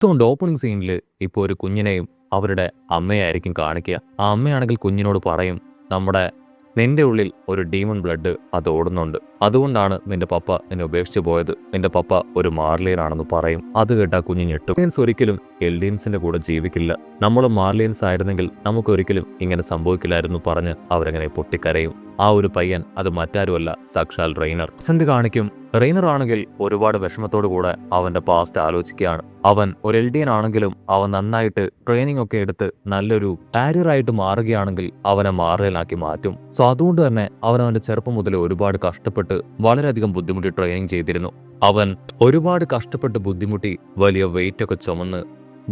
അതുകൊണ്ട് ഓപ്പണിംഗ് സീനിൽ ഇപ്പോൾ ഒരു കുഞ്ഞിനെയും അവരുടെ അമ്മയായിരിക്കും കാണിക്കുക. ആ അമ്മയാണെങ്കിൽ കുഞ്ഞിനോട് പറയും, നമ്മുടെ നിന്റെ ഉള്ളിൽ ഒരു ഡീമൺ ബ്ലഡ് അത് ഓടുന്നുണ്ട്. അതുകൊണ്ടാണ് നിന്റെ പപ്പ നിന്നെ ഉപേക്ഷിച്ച് പോയത്. നിന്റെ പപ്പ ഒരു മാർലിയനാണെന്ന് പറയും. അത് കേട്ടാ കുഞ്ഞ് ഞെട്ടും. മാർലിയൻസ് ഒരിക്കലും എൽഡിയൻസിന്റെ കൂടെ ജീവിക്കില്ല. നമ്മളും മാർലിയൻസ് ആയിരുന്നെങ്കിൽ നമുക്കൊരിക്കലും ഇങ്ങനെ സംഭവിക്കില്ലായിരുന്നു പറഞ്ഞ് അവരങ്ങനെ പൊട്ടിക്കരയും. ആ ഒരു പയ്യൻ അത് മറ്റാരുമല്ല, സാക്ഷാൽ റെയ്നർ. സെന്റ് കാണിക്കും. റെയ്നർ ആണെങ്കിൽ ഒരുപാട് വിഷമത്തോടു കൂടെ അവന്റെ പാസ്റ്റ് ആലോചിക്കുകയാണ്. അവൻ ഒരു എൽഡിയൻ ആണെങ്കിലും അവൻ നന്നായിട്ട് ട്രെയിനിങ് ഒക്കെ എടുത്ത് നല്ലൊരു കാരിയറായിട്ട് മാറുകയാണെങ്കിൽ അവനെ മാർലിയനാക്കി മാറ്റും. സോ അതുകൊണ്ട് തന്നെ അവന്റെ ചെറുപ്പം മുതൽ ഒരുപാട് കഷ്ടപ്പെട്ട് വളരെയധികം ബുദ്ധിമുട്ടി ട്രെയിനിങ് ചെയ്തിരുന്നു. അവൻ ഒരുപാട് കഷ്ടപ്പെട്ട് ബുദ്ധിമുട്ടി വലിയ വെയിറ്റ് ഒക്കെ ചുമന്ന്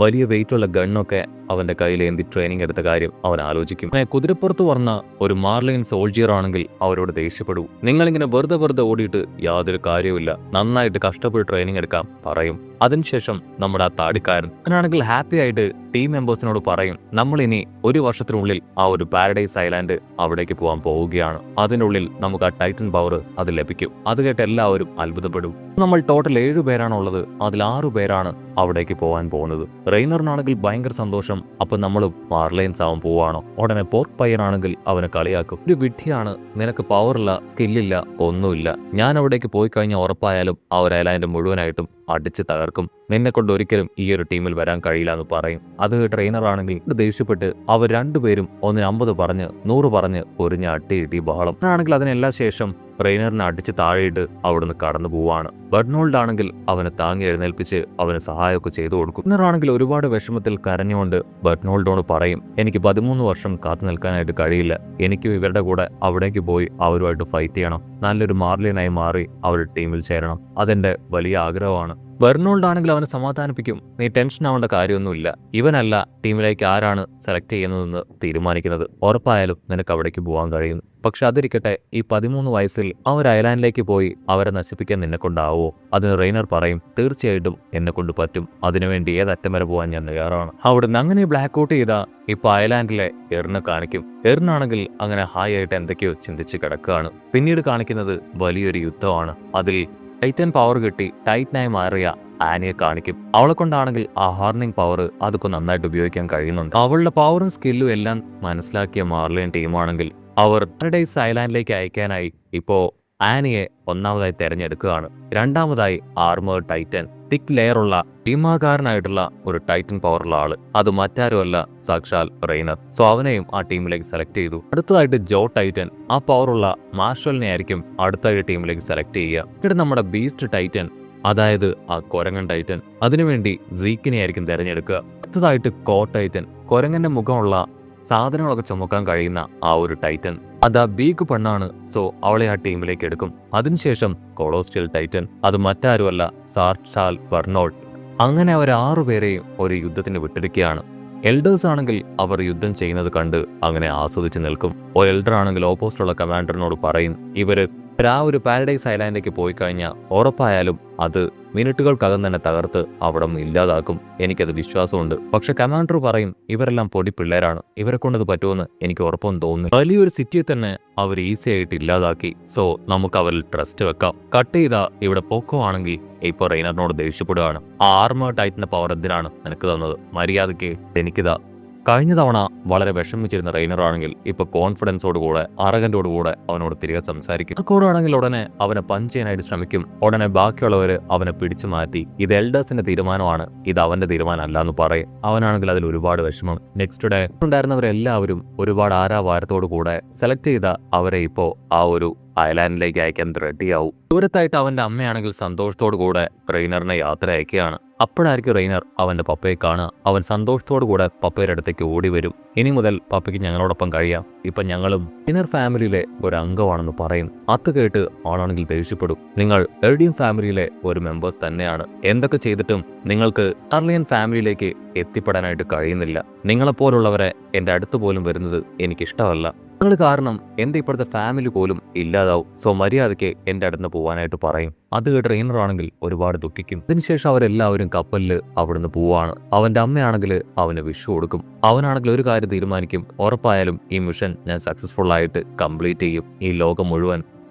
വലിയ വെയിറ്റുള്ള ഗണ്ണൊക്കെ അവന്റെ കയ്യിലേന്തി ട്രെയിനിങ് എടുത്ത കാര്യം അവൻ ആലോചിക്കും. കുതിരപ്പുറത്ത് വന്ന ഒരു മാർലിയൻ സോൾജിയർ ആണെങ്കിൽ അവരോട് ദേഷ്യപ്പെടൂ. നിങ്ങളിങ്ങനെ വെറുതെ ഓടിയിട്ട് യാതൊരു കാര്യവുമില്ല, നന്നായിട്ട് കഷ്ടപ്പെട്ട് ട്രെയിനിങ് എടുക്കാം പറയും. അതിനുശേഷം നമ്മുടെ ആ താടിക്കാരൻ അവനാണെങ്കിൽ ഹാപ്പി ആയിട്ട് ടീം മെമ്പേഴ്സിനോട് പറയും, നമ്മൾ ഇനി ഒരു വർഷത്തിനുള്ളിൽ ആ ഒരു പാരഡൈസ് ഐലാൻഡ് അവിടേക്ക് പോകാൻ പോവുകയാണ്. അതിനുള്ളിൽ നമുക്ക് ആ ടൈറ്റൻ പവർ അത് ലഭിക്കും. അത് കേട്ട് എല്ലാവരും അത്ഭുതപ്പെടും. നമ്മൾ ടോട്ടൽ 7 പേരാണുള്ളത്. അതിൽ 6 പേരാണ് അവിടേക്ക് പോകാൻ പോകുന്നത്. റെയ്നറിനാണെങ്കിൽ ഭയങ്കര സന്തോഷം. അപ്പൊ നമ്മൾ മാർലൈൻസ് ആവാൻ പോവാണോ? ഉടനെ പോർക്ക് പയ്യനാണെങ്കിൽ അവനെ കളിയാക്കും. ഒരു വിഡ്ഢിയാണ്, നിനക്ക് പവറില്ല, സ്കില്ലില്ല, ഒന്നുമില്ല. ഞാൻ അവിടേക്ക് പോയി കഴിഞ്ഞാൽ ഉറപ്പായാലും ആ ഒരു ഐലാൻഡ് മുഴുവനായിട്ടും അടിച്ച് തകർക്കും. നിന്നെ കൊണ്ട് ഒരിക്കലും ഈ ഒരു ടീമിൽ വരാൻ കഴിയില്ല എന്ന് പറയും. അത് ട്രെയിനറാണെങ്കിൽ ദേഷ്യപ്പെട്ട് അവർ രണ്ടുപേരും 150 പറഞ്ഞ് 100 പറഞ്ഞ് പൊരിഞ്ഞ് അട്ടിയിട്ടി ബഹളം ആണെങ്കിൽ അതിനെല്ലാം ശേഷം ട്രെയിനറിനെ അടിച്ച് താഴെയിട്ട് അവിടുന്ന് കടന്നു പോവാണ്. ബർണോൾഡ് ആണെങ്കിൽ അവനെ താങ്ങി എഴുന്നേൽപ്പിച്ച് അവന് സഹായമൊക്കെ ചെയ്തു കൊടുക്കും. ട്രെയിനറാണെങ്കിൽ ഒരുപാട് വിഷമത്തിൽ കരഞ്ഞുകൊണ്ട് ബർണോൾഡോട് പറയും, എനിക്ക് 13 വർഷം കാത്തു നിൽക്കാനായിട്ട് കഴിയില്ല. എനിക്കും ഇവരുടെ കൂടെ അവിടേക്ക് പോയി അവരുമായിട്ട് ഫൈറ്റ് ചെയ്യണം. നല്ലൊരു മാർലിയനായി മാറി അവരുടെ ടീമിൽ ചേരണം. അതെന്റെ വലിയ ആഗ്രഹമാണ്. ബർണോൾഡ് ആണെങ്കിൽ അവനെ സമാധാനിപ്പിക്കും, നീ ടെൻഷൻ ആവേണ്ട കാര്യമൊന്നുമില്ല. ഇവനല്ല ടീമിലേക്ക് ആരാണ് സെലക്ട് ചെയ്യുന്നതെന്ന് തീരുമാനിക്കുന്നത്. ഉറപ്പായാലും നിനക്ക് അവിടേക്ക് പോകാൻ കഴിയും. പക്ഷെ അതിരിക്കട്ടെ, ഈ 13 വയസ്സിൽ ആ ഒരു ഐലാൻഡിലേക്ക് പോയി അവരെ നശിപ്പിക്കാൻ നിന്നെ കൊണ്ടാവോ? അതിന് റെയ്നർ പറയും, തീർച്ചയായിട്ടും എന്നെ കൊണ്ട് പറ്റും. അതിനുവേണ്ടി ഏതറ്റം വരെ പോകാൻ ഞാൻ തയ്യാറാണ്. അവിടുന്ന് അങ്ങനെ ബ്ലാക്ക് ഔട്ട് ചെയ്ത ഇപ്പൊ ഐലാൻഡിലെ എറിനെ കാണിക്കും. എറിനാണെങ്കിൽ അങ്ങനെ ഹായ് ആയിട്ട് എന്തൊക്കെയോ ചിന്തിച്ച് കിടക്കുകയാണ്. പിന്നീട് കാണിക്കുന്നത് വലിയൊരു യുദ്ധമാണ്. അതിൽ ടൈറ്റൻ പവർ കിട്ടി ടൈറ്റനായി മാറിയ ആനിയെ കാണിക്കും. അവളെ കൊണ്ടാണെങ്കിൽ ആ ഹാർണിംഗ് പവർ അതൊക്കെ നന്നായിട്ട് ഉപയോഗിക്കാൻ കഴിയുന്നുണ്ട്. അവളുടെ പവറും സ്കില്ലും എല്ലാം മനസ്സിലാക്കിയ മാർലിയൻ ടീമാണെങ്കിൽ അവർ പാരഡൈസ് ഐലാൻഡിലേക്ക് അയക്കാനായി ഇപ്പോ ആനിയെ ഒന്നാമതായി തെരഞ്ഞെടുക്കുകയാണ്. രണ്ടാമതായി ആർമേർഡ് ടൈറ്റൻ, തിക് ലെയറുള്ള ഭീമാകാരനായിട്ടുള്ള ഒരു ടൈറ്റൻ പവറുള്ള ആള്. അത് മറ്റാരുമല്ല, സാക്ഷാൽ റെയ്നർ. സോ അവനെയും ആ ടീമിലേക്ക് സെലക്ട് ചെയ്തു. അടുത്തതായിട്ട് ജോ ടൈറ്റൻ, ആ പവറുള്ള മാർഷലിനെ ആയിരിക്കും അടുത്ത ടീമിലേക്ക് സെലക്ട് ചെയ്യുക. എന്നിട്ട് നമ്മുടെ ബീസ്റ്റ് ടൈറ്റൻ, അതായത് ആ കൊരങ്ങൻ ടൈറ്റൻ, അതിനുവേണ്ടി സീക്കിനെ ആയിരിക്കും തെരഞ്ഞെടുക്കുക. അടുത്തതായിട്ട് കോ ടൈറ്റൻ, കൊരങ്ങന്റെ മുഖമുള്ള സാധനങ്ങളൊക്കെ ചുമക്കാൻ കഴിയുന്ന ആ ഒരു ടൈറ്റൻ. അത് ആ ബീഗ് പെണ്ണാണ്. സോ അവളെ ആ ടീമിലേക്ക് എടുക്കും. അതിനുശേഷം കൊളോസ്റ്റൽ ടൈറ്റൻ, അത് മറ്റാരുമല്ല, സാക്ഷാൽ ബർണോൾഡ്. അങ്ങനെ അവർ 6 പേരെയും ഒരു യുദ്ധത്തിന് വിട്ടിരിക്കുകയാണ്. എൽഡേഴ്സ് ആണെങ്കിൽ അവർ യുദ്ധം ചെയ്യുന്നത് കണ്ട് അങ്ങനെ ആസ്വദിച്ച് നിൽക്കും. ഒരു എൽഡർ ആണെങ്കിൽ ഓപ്പോസിറ്റുള്ള കമാൻഡറിനോട് പറയും, ഇവര് ആ ഒരു പാരഡൈസ് ഐലാൻഡിലേക്ക് പോയി കഴിഞ്ഞാൽ ഉറപ്പായാലും അത് മിനിറ്റുകൾക്കകം തന്നെ തകർത്ത് അവിടെ ഇല്ലാതാക്കും. എനിക്കത് വിശ്വാസമുണ്ട്. പക്ഷെ കമാൻഡർ പറയും, ഇവരെല്ലാം പൊടി പിള്ളേരാണ്, ഇവരെ കൊണ്ടത് പറ്റുമെന്ന് എനിക്ക് ഉറപ്പൊന്നും തോന്നുന്നു. വലിയൊരു സിറ്റിയെ തന്നെ അവർ ഈസി ആയിട്ട് ഇല്ലാതാക്കി. സോ നമുക്ക് അവരിൽ ട്രസ്റ്റ് വെക്കാം. കട്ട് ചെയ്താ ഇവിടെ പോക്കോ ആണെങ്കിൽ ഇപ്പൊ റെയ്നറിനോട് ദേഷ്യപ്പെടുകയാണ്. ആ ആർമർ ടൈറ്റിന്റെ പവർ എന്തിനാണ് നിനക്ക് തന്നത്? മര്യാദയ്ക്ക് എനിക്കിതാ. കഴിഞ്ഞ തവണ വളരെ വിഷമിച്ചിരുന്ന റെയ്നർ ആണെങ്കിൽ ഇപ്പൊ കോൺഫിഡൻസോടുകൂടെ അറഗന്റോടുകൂടെ അവനോട് തിരികെ സംസാരിക്കും. കോടാണെങ്കിൽ ഉടനെ അവനെ പഞ്ച് ചെയ്യാനായിട്ട് ശ്രമിക്കും. ഉടനെ ബാക്കിയുള്ളവര് അവനെ പിടിച്ചു മാറ്റി, ഇത് എൽഡേഴ്സിന്റെ തീരുമാനമാണ്, ഇത് അവന്റെ തീരുമാനമല്ല എന്ന് പറയും. അവനാണെങ്കിൽ അതിൽ ഒരുപാട് വിഷമം. നെക്സ്റ്റ് ഡേ ഉണ്ടായിരുന്നവരെല്ലാവരും ഒരുപാട് ആരാവാരത്തോടു കൂടെ സെലക്ട് ചെയ്ത അവരെ ഇപ്പോ ആ ഒരു ഐലാൻഡിലേക്ക് അയക്കാൻ റെഡിയാവും. ദൂരത്തായിട്ട് അവന്റെ അമ്മയാണെങ്കിൽ സന്തോഷത്തോടു കൂടെ റെയ്നറിനെ യാത്ര അയക്കുകയാണ്. അപ്പോഴായിരിക്കും റെയ്നർ അവന്റെ പപ്പയെ കാണുക. അവൻ സന്തോഷത്തോടു കൂടെ പപ്പയുടെ അടുത്തേക്ക് ഓടി വരും. ഇനി മുതൽ പപ്പയ്ക്ക് ഞങ്ങളോടൊപ്പം കഴിയാം, ഇപ്പൊ ഞങ്ങളും റെയ്നർ ഫാമിലിയിലെ ഒരു അംഗമാണെന്ന് പറയും. അത് കേട്ട് ആളാണെങ്കിൽ ദേഷ്യപ്പെടും, നിങ്ങൾ എർഡിയൻ ഫാമിലിയിലെ ഒരു മെമ്പേഴ്സ് തന്നെയാണ്. എന്തൊക്കെ ചെയ്തിട്ടും നിങ്ങൾക്ക് അർലിയൻ ഫാമിലിയിലേക്ക് എത്തിപ്പെടാനായിട്ട് കഴിയുന്നില്ല. നിങ്ങളെപ്പോലുള്ളവരെ എന്റെ അടുത്ത് പോലും വരുന്നത് എനിക്കിഷ്ടമല്ല. നിങ്ങൾ കാരണം എന്റെ ഇപ്പോഴത്തെ ഫാമിലി പോലും ഇല്ലാതാവും. സോ മര്യാദയ്ക്ക് എന്റെ അടുത്ത് പോവാനായിട്ട് പറയും. അത് കേട്ട് റെയ്നർ ആണെങ്കിൽ ഒരുപാട് ദുഃഖിക്കും. അതിനുശേഷം അവരെല്ലാവരും കപ്പലിൽ അവിടുന്ന് പോവാണ്. അവന്റെ അമ്മയാണെങ്കിൽ അവന് വിഷു കൊടുക്കും. അവനാണെങ്കിൽ ഒരു കാര്യം തീരുമാനിക്കും, ഉറപ്പായാലും ഈ മിഷൻ ഞാൻ സക്സസ്ഫുൾ ആയിട്ട് കംപ്ലീറ്റ് ചെയ്യും. ഈ ലോകം മുഴുവൻ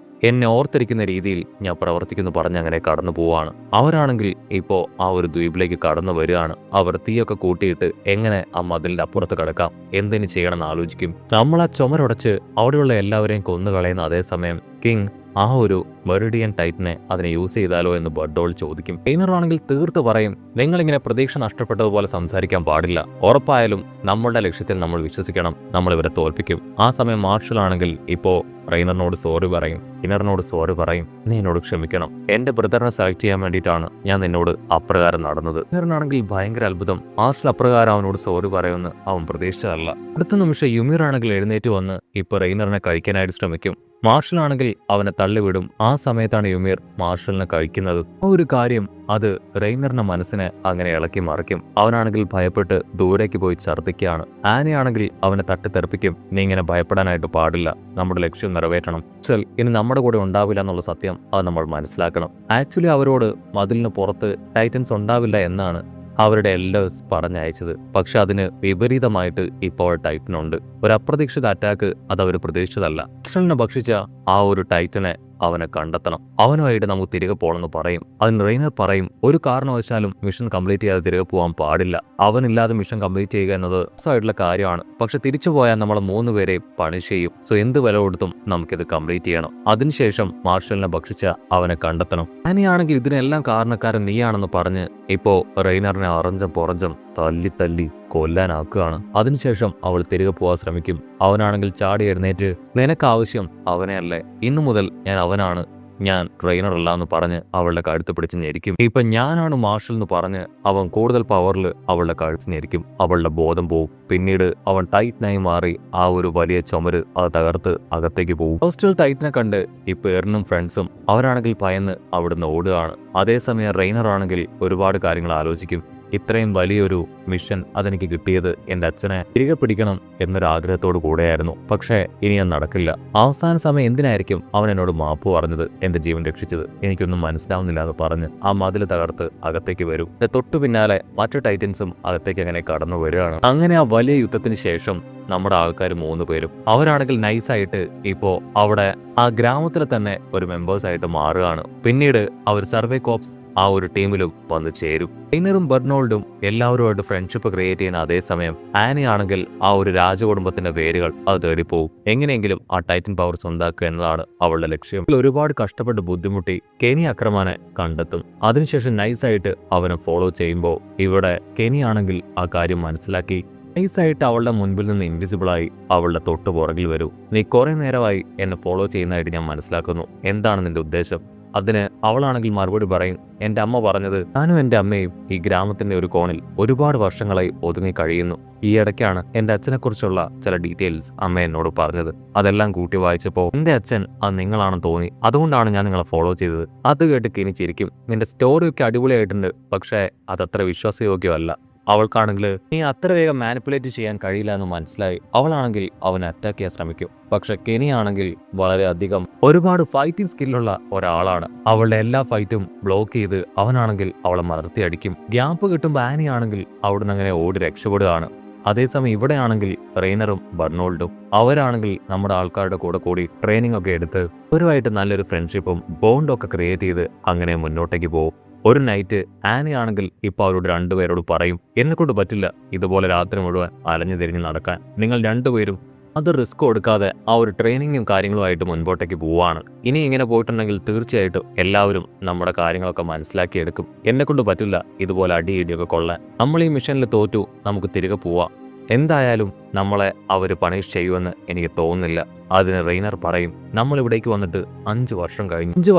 എന്നെ ഓർത്തിരിക്കുന്ന രീതിയിൽ ഞാൻ പ്രവർത്തിക്കുന്നു പറഞ്ഞ് അങ്ങനെ കടന്നു പോവാണ്. അവരാണെങ്കിൽ ഇപ്പോൾ ആ ഒരു ദ്വീപിലേക്ക് കടന്നു വരികയാണ്. അവർ തീയൊക്കെ കൂട്ടിയിട്ട് എങ്ങനെ ആ മതിലിന്റെ അപ്പുറത്ത് കിടക്കാം, എന്തിനു ചെയ്യണമെന്ന് ആലോചിക്കും. നമ്മൾ ആ ചുമരുടച്ച് അവിടെയുള്ള എല്ലാവരെയും കൊന്നുകളയുന്ന അതേസമയം കിങ് ആ ഒരു മെറിഡിയൻ ടൈറ്റിനെ അതിനെ യൂസ് ചെയ്താലോ എന്ന് ബർഡോൾ ചോദിക്കും. റെയ്നർ ആണെങ്കിൽ തീർത്ത് പറയും, നിങ്ങളിങ്ങനെ പ്രതീക്ഷ നഷ്ടപ്പെട്ടതുപോലെ സംസാരിക്കാൻ പാടില്ല. ഉറപ്പായാലും നമ്മളുടെ ലക്ഷ്യത്തിൽ നമ്മൾ വിശ്വസിക്കണം, നമ്മൾ ഇവരെ തോൽപ്പിക്കും. ആ സമയം മാർഷൽ ആണെങ്കിൽ ഇപ്പോ റെയ്നറിനോട് സോറി പറയും, കിനറിനോട് സോറി പറയും, നീ എന്നോട് ക്ഷമിക്കണം, എന്റെ ബ്രദറിനെ സെലക്ട് ചെയ്യാൻ വേണ്ടിയിട്ടാണ് ഞാൻ നിന്നോട് അപ്രകാരം നടന്നത്. കിനറിനാണെങ്കിൽ ഭയങ്കര അത്ഭുതം, മാർഷൽ അപ്രകാരം അവനോട് സോറി പറയുമെന്ന് അവൻ പ്രതീക്ഷിച്ചതല്ല. അടുത്ത നിമിഷം യുമിർ ആണെങ്കിൽ എഴുന്നേറ്റ് വന്ന് ഇപ്പൊ റെയ്നറിനെ കഴിക്കാനായിട്ട് ശ്രമിക്കും. മാർഷൽ ആണെങ്കിൽ അവനെ തള്ളിവിടും. ആ സമയത്താണ് യുമീർ മാർഷലിനെ കഴിക്കുന്നത്. ആ ഒരു കാര്യം അത് റെയ്നറിന്റെ മനസ്സിനെ അങ്ങനെ ഇളക്കി മറിക്കും. അവനാണെങ്കിൽ ഭയപ്പെട്ട് ദൂരേക്ക് പോയി ഛർദ്ദിക്കുകയാണ്. ആനയാണെങ്കിൽ അവനെ തട്ടിത്തെറിപ്പിക്കും. നീ ഇങ്ങനെ ഭയപ്പെടാനായിട്ട് പാടില്ല, നമ്മുടെ ലക്ഷ്യം നിറവേറ്റണം. ഇനി നമ്മുടെ കൂടെ ഉണ്ടാവില്ല എന്നുള്ള സത്യം അത് നമ്മൾ മനസ്സിലാക്കണം. ആക്ച്വലി അവരോട് മതിലിന് പുറത്ത് ടൈറ്റൻസ് ഉണ്ടാവില്ല എന്നാണ് അവരുടെ എൽഡേഴ്സ് പറഞ്ഞയച്ചത്. പക്ഷെ അതിന് വിപരീതമായിട്ട് ഇപ്പോൾ ടൈറ്റനുണ്ട്. ഒരു അപ്രതീക്ഷിത അറ്റാക്ക് അത് അവർ പ്രതീക്ഷിച്ചതല്ല. മാർഷലിനെ ഭക്ഷിച്ച ആ ഒരു ടൈറ്റനെ അവനെ കണ്ടെത്തണം, അവനുമായിട്ട് നമുക്ക് തിരികെ പോകണമെന്ന് പറയും. അതിന് റെയ്നർ പറയും, ഒരു കാരണവശാലും മിഷൻ കംപ്ലീറ്റ് ചെയ്യാതെ തിരികെ പോകാൻ പാടില്ല. അവനില്ലാതെ മിഷൻ കംപ്ലീറ്റ് ചെയ്യുക എന്നത് ആയിട്ടുള്ള കാര്യമാണ്. പക്ഷെ തിരിച്ചു പോയാൽ നമ്മളെ 3 പേരെയും പണിഷ് ചെയ്യും. സോ എന്ത് വില കൊടുത്തും നമുക്കിത് കംപ്ലീറ്റ് ചെയ്യണം. അതിനുശേഷം മാർഷലിനെ ഭക്ഷിച്ച അവനെ കണ്ടെത്തണം. ആനയാണെങ്കിൽ ഇതിനെല്ലാം കാരണക്കാരൻ നീയാണെന്ന് പറഞ്ഞ് ഇപ്പോ റെയ്നറിനെ അറഞ്ചം പുറഞ്ചം തല്ലി കൊല്ലാനാക്കുകയാണ്. അതിനുശേഷം അവൾ തിരികെ പോകാൻ ശ്രമിക്കും. അവനാണെങ്കിൽ ചാടി എഴുന്നേറ്റ്, നിനക്കാവശ്യം അവനെയല്ലേ, ഇന്നു മുതൽ ഞാൻ ട്രെയിനർ അല്ല എന്ന് പറഞ്ഞ് അവളുടെ കഴുത്ത് പിടിച്ച് ഞെരിക്കും. ഇപ്പൊ ഞാനാണ് മാർഷൽ എന്ന് പറഞ്ഞ് അവൻ കൂടുതൽ പവറിൽ അവളുടെ കഴുത്ത് ഞെരിക്കും. അവളുടെ ബോധം പോവും. പിന്നീട് അവൻ ടൈറ്റനായി മാറി ആ ഒരു വലിയ ചുമര് അത് തകർത്ത് അകത്തേക്ക് പോകും. ഹോസ്റ്റൽ ടൈറ്റനെ കണ്ട് ഇപ്പൊ എറിനും ഫ്രണ്ട്സും അവരാണെങ്കിൽ ഭയന്ന് അവിടുന്ന് ഓടുകയാണ്. അതേസമയം റെയ്നർ ആണെങ്കിൽ ഒരുപാട് കാര്യങ്ങൾ ആലോചിക്കും. ഇത്രയും വലിയൊരു മിഷൻ അതെനിക്ക് കിട്ടിയത് എൻ്റെ അച്ഛനെ തിരികെ പിടിക്കണം എന്നൊരാഗ്രഹത്തോടു കൂടെയായിരുന്നു. പക്ഷേ ഇനി അത് നടക്കില്ല. അവസാന സമയം എന്തിനായിരിക്കും അവൻ എന്നോട് മാപ്പ് പറഞ്ഞത്, എന്റെ ജീവൻ രക്ഷിച്ചത്, എനിക്കൊന്നും മനസ്സിലാവുന്നില്ല എന്ന് പറഞ്ഞ് ആ മതിൽ തകർത്ത് അകത്തേക്ക് വരും. തൊട്ടു പിന്നാലെ മറ്റു ടൈറ്റൻസും അകത്തേക്ക് അങ്ങനെ കടന്നു വരികയാണ്. അങ്ങനെ ആ വലിയ യുദ്ധത്തിന് ശേഷം നമ്മുടെ ആൾക്കാർ 3 പേരും അവരാണെങ്കിൽ നൈസായിട്ട് ഇപ്പോ അവിടെ ആ ഗ്രാമത്തിലെ തന്നെ ഒരു മെമ്പേഴ്സായിട്ട് മാറുകയാണ്. പിന്നീട് അവർ സർവേ കോപ്സ് ആ ഒരു ടീമിലും വന്ന് ചേരും. റെയ്നറും ബെർണോൾഡും എല്ലാവരുമായിട്ട് ഫ്രണ്ട്ഷിപ്പ് ക്രിയേറ്റ് ചെയ്യുന്ന അതേസമയം ആനയാണെങ്കിൽ ആ ഒരു രാജകുടുംബത്തിന്റെ പേരുകൾ അത് തേടിപ്പോവും. എങ്ങനെയെങ്കിലും ആ ടൈറ്റൻ പവർ സ്വന്താക്കുക എന്നതാണ് അവളുടെ ലക്ഷ്യം. ഒരുപാട് കഷ്ടപ്പെട്ട് ബുദ്ധിമുട്ടി കെനി അക്രമാനെ കണ്ടെത്തും. അതിനുശേഷം നൈസായിട്ട് അവനെ ഫോളോ ചെയ്യുമ്പോൾ ഇവിടെ കെനിയാണെങ്കിൽ ആ കാര്യം മനസ്സിലാക്കി നൈസായിട്ട് അവളുടെ മുൻപിൽ നിന്ന് ഇൻവിസിബിളായി അവളുടെ തൊട്ട് പുറകിൽ വരൂ. നീ കുറെ നേരമായി എന്നെ ഫോളോ ചെയ്യുന്നതായിട്ട് ഞാൻ മനസ്സിലാക്കുന്നു, എന്താണ് നിന്റെ ഉദ്ദേശം? അതിന് അവളാണെങ്കിൽ മറുപടി പറയും, എന്റെ അമ്മ പറഞ്ഞത് ഞാനും എന്റെ അമ്മയും ഈ ഗ്രാമത്തിന്റെ ഒരു കോണിൽ ഒരുപാട് വർഷങ്ങളായി ഒതുങ്ങി കഴിയുന്നു. ഈ ഇടയ്ക്കാണ് എന്റെ അച്ഛനെക്കുറിച്ചുള്ള ചില ഡീറ്റെയിൽസ് അമ്മ എന്നോട് പറഞ്ഞത്. അതെല്ലാം കൂട്ടി വായിച്ചപ്പോൾ എന്റെ അച്ഛൻ അത് നിങ്ങളാണെന്ന് തോന്നി. അതുകൊണ്ടാണ് ഞാൻ നിങ്ങളെ ഫോളോ ചെയ്തത്. അത് കേട്ട് കിനിച്ചിരിക്കും. നിന്റെ സ്റ്റോറിയൊക്കെ അടിപൊളിയായിട്ടുണ്ട്, പക്ഷേ അതത്ര വിശ്വാസയോഗ്യമല്ല. അവൾക്കാണെങ്കിൽ നീ അത്ര വേഗം മാനിപ്പുലേറ്റ് ചെയ്യാൻ കഴിയില്ല എന്ന് മനസ്സിലായി. അവളാണെങ്കിൽ അവനെ അറ്റാക്ക് ചെയ്യാൻ ശ്രമിക്കും. പക്ഷെ കെനിയാണെങ്കിൽ വളരെയധികം ഒരുപാട് ഫൈറ്റിംഗ് സ്കില്ലുള്ള ഒരാളാണ്. അവളുടെ എല്ലാ ഫൈറ്റും ബ്ലോക്ക് ചെയ്ത് അവനാണെങ്കിൽ അവളെ മലർത്തി അടിക്കും. ഗ്യാപ്പ് കിട്ടുമ്പോൾ ആനിയാണെങ്കിൽ അവിടുന്ന് അങ്ങനെ ഓടി രക്ഷപ്പെടുകയാണ്. അതേസമയം ഇവിടെയാണെങ്കിൽ റെയ്നറും ബെർണോൾഡും അവരാണെങ്കിൽ നമ്മുടെ ആൾക്കാരുടെ കൂടെ കൂടി ട്രെയിനിങ് ഒക്കെ എടുത്ത് അവരുമായിട്ട് നല്ലൊരു ഫ്രണ്ട്ഷിപ്പും ബോണ്ടൊക്കെ ക്രിയേറ്റ് ചെയ്ത് അങ്ങനെ മുന്നോട്ടേക്ക് പോകും. ഒരു നൈറ്റ് ആനയാണെങ്കിൽ ഇപ്പൊ അവരോട് 2 പേരോട് പറയും, എന്നെക്കൊണ്ട് പറ്റില്ല ഇതുപോലെ രാത്രി മുഴുവൻ അലഞ്ഞു തിരിഞ്ഞ് നടക്കാൻ. നിങ്ങൾ 2 പേരും അത് റിസ്ക് കൊടുക്കാതെ ആ ഒരു ട്രെയിനിങ്ങും കാര്യങ്ങളുമായിട്ട് മുൻപോട്ടേക്ക് പോവാണ്. ഇനി ഇങ്ങനെ പോയിട്ടുണ്ടെങ്കിൽ തീർച്ചയായിട്ടും എല്ലാവരും നമ്മുടെ കാര്യങ്ങളൊക്കെ മനസ്സിലാക്കിയെടുക്കും. എന്നെക്കൊണ്ട് പറ്റില്ല ഇതുപോലെ അടിയിടിയൊക്കെ കൊള്ളാൻ. നമ്മൾ ഈ മിഷനിൽ തോറ്റു, നമുക്ക് തിരികെ പോവാം. എന്തായാലും നമ്മളെ അവർ പണിഷ് ചെയ്യുമെന്ന് എനിക്ക് തോന്നുന്നില്ല. അതിന് റെയ്നർ പറയും, നമ്മൾ ഇവിടേക്ക് വന്നിട്ട് 5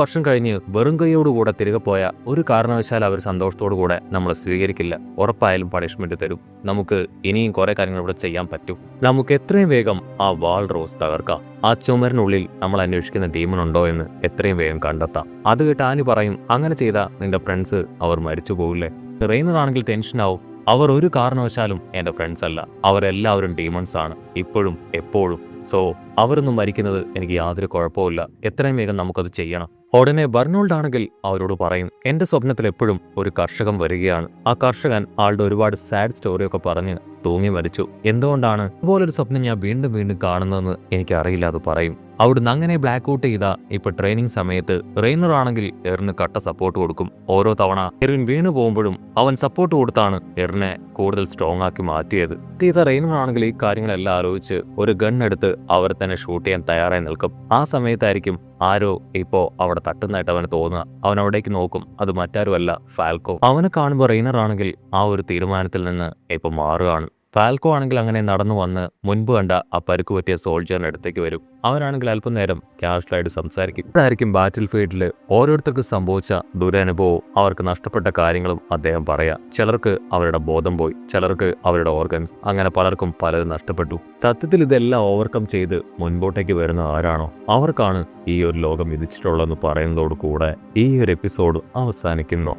വർഷം കഴിഞ്ഞ് വെറും കൈയോടുകൂടെ തിരികെ പോയ ഒരു കാരണവശാൽ അവർ സന്തോഷത്തോടു കൂടെ നമ്മളെ സ്വീകരിക്കില്ല. ഉറപ്പായാലും പണിഷ്മെന്റ് തരും. നമുക്ക് ഇനിയും കുറെ കാര്യങ്ങൾ ഇവിടെ ചെയ്യാൻ പറ്റും. നമുക്ക് എത്രയും വേഗം ആ വാൾ റോസ് തകർക്കാം. ആ ചുമരിനുള്ളിൽ നമ്മൾ അന്വേഷിക്കുന്ന ഡീമൺ ഉണ്ടോ എന്ന് എത്രയും വേഗം കണ്ടെത്താം. അത് കേട്ട് ആനി പറയും, അങ്ങനെ ചെയ്താൽ നിന്റെ ഫ്രണ്ട്സ് അവർ മരിച്ചു പോകില്ലേ? റെയ്നർ ആണെങ്കിൽ ടെൻഷനാവും. അവർ ഒരു കാരണവശാലും എന്റെ ഫ്രണ്ട്സ് അല്ല, അവരെല്ലാവരും ഡീമൺസ് ആണ്, ഇപ്പോഴും എപ്പോഴും. സോ അവരൊന്നും മരിക്കുന്നത് എനിക്ക് യാതൊരു കുഴപ്പമില്ല. എത്രയും വേഗം നമുക്കത് ചെയ്യണം. ഉടനെ ബെർണോൾഡ് ആണെങ്കിൽ അവരോട് പറയും, എന്റെ സ്വപ്നത്തിൽ എപ്പോഴും ഒരു കർഷകൻ വരികയാണ്. ആ കർഷകൻ ആളുടെ ഒരുപാട് സാഡ് സ്റ്റോറിയൊക്കെ പറഞ്ഞ് തൂങ്ങി മരിച്ചു. എന്തുകൊണ്ടാണ് ഇതുപോലൊരു സ്വപ്നം ഞാൻ വീണ്ടും വീണ്ടും കാണുന്നതെന്ന് എനിക്കറിയില്ല, അത് പറയും. അവിടുന്ന് അങ്ങനെ ബ്ലാക്ക് ഔട്ട് ചെയ്ത ഇപ്പൊ ട്രെയിനിങ് സമയത്ത് റെയ്നർ ആണെങ്കിൽ എറിന് കട്ട സപ്പോർട്ട് കൊടുക്കും. ഓരോ തവണ എറിൻ വീണു പോകുമ്പോഴും അവൻ സപ്പോർട്ട് കൊടുത്താണ് എറിനെ കൂടുതൽ സ്ട്രോങ് ആക്കി മാറ്റിയത്. റെയ്നർ ആണെങ്കിൽ ഈ കാര്യങ്ങളെല്ലാം ആലോചിച്ച് ഒരു ഗൺ എടുത്ത് അവരെ തന്നെ ഷൂട്ട് ചെയ്യാൻ തയ്യാറായി നിൽക്കും. ആ സമയത്തായിരിക്കും ആരോ ഇപ്പോ അവിടെ തട്ടുന്നതായിട്ട് അവന് തോന്നുക. അവൻ അവിടേക്ക് നോക്കും. അത് മറ്റാരുമല്ല, ഫാൽക്കോ. അവനെ കാണുമ്പോൾ റെയ്നർ ആണെങ്കിൽ ആ ഒരു തീരുമാനത്തിൽ നിന്ന് ഇപ്പൊ മാറുകയാണ്. ഫാൽക്കോ ആണെങ്കിൽ അങ്ങനെ നടന്നു വന്ന് മുൻപ് കണ്ട ആ പരുക്ക് പറ്റിയ സോൾജറിന്റെ അടുത്തേക്ക് വരും. അവരാണെങ്കിൽ അല്പം നേരം കാഷ്വലായിട്ട് സംസാരിക്കും. ഇതായിരിക്കും ബാറ്റിൽ ഫീൽഡിൽ ഓരോരുത്തർക്ക് സംഭവിച്ച ദുരനുഭവവും അവർക്ക് നഷ്ടപ്പെട്ട കാര്യങ്ങളും അദ്ദേഹം പറയാം. ചിലർക്ക് അവരുടെ ബോധം പോയി, ചിലർക്ക് അവരുടെ ഓർഗൻസ്, അങ്ങനെ പലർക്കും പലതും നഷ്ടപ്പെട്ടു. സത്യത്തിൽ ഇതെല്ലാം ഓവർകം ചെയ്ത് മുൻപോട്ടേക്ക് വരുന്ന ആരാണോ അവർക്കാണ് ഈ ഒരു ലോകം വിധിച്ചിട്ടുള്ളതെന്ന് പറയുന്നതോടു കൂടെ ഈ ഒരു എപ്പിസോഡ് അവസാനിക്കുന്നു.